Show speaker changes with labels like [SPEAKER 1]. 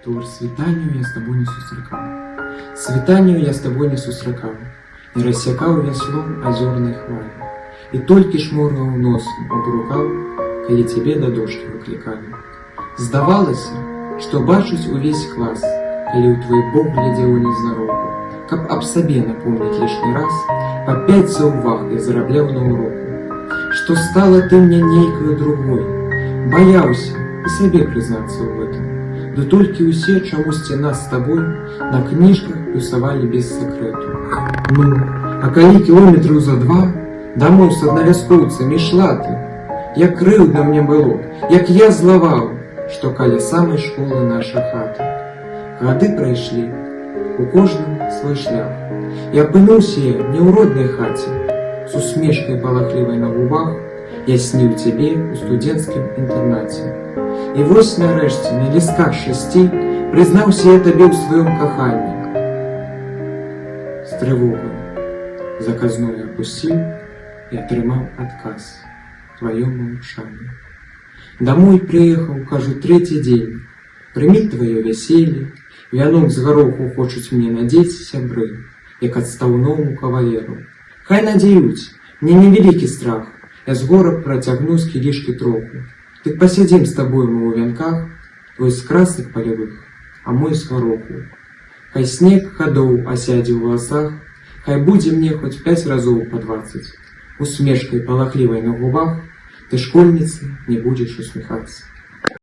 [SPEAKER 1] Тож світанню я з тобою не сустракаў. Світанню я з тобою не сустракаў. Не рассякаў вяслом азёрнай хвалі. І толькі шморгаў носам абрукаў, калі цябе да дошкі выклікалі. Здавалася, што бачыць увесь клас, калі ў твой бок глядзеў незнароку, каб аб сабе напомніць лішні раз, па 5 заўваг я зарабляў на уроку. Што стала ты мне нейкаю другой, баяўся і сабе прызнацца ў гэтым. Да толькі ўсе чамусьці нас з табой на кніжках плюсавалі без сакрэту. Ну, а калі кілометраў за 2 дамоў з аднавяскоўцамі ішла ты, як крыўдна мне было, як я злаваў, што каля самай школы наша хата. Гады прайшлі, у кожным свой шлях. І апынуўся я не ў роднай хаце. З усмешкай палахлівай на губах я сніў цябе ў студэнцкім інтэрнаце. І вось нарэшце на лістках 6 прызнаўся я табе ў сваём каханні. З трывогай заказную апусціў і атрымаў адказ. Твоё маўчанне. Домой прыехаў, кажу, 3-й дзень. Прыміць твоё вяселле, вянок з гароху хочуць мне надзець сябры, як адстаўному кавалеру. Хай надзеюць, мне невялікі страх, я з гора працягну з кілішкі троху. Дык пасядзім з табой мы ў вянках, твой з красных палявых, а мой з гароху. Хай снег хадоў асядзе ў валасах, хай будзе мне хоць 5 разоў па 20. Усмешкай палахлівай на губах ты, школьніцы, не будзеш усміхацца.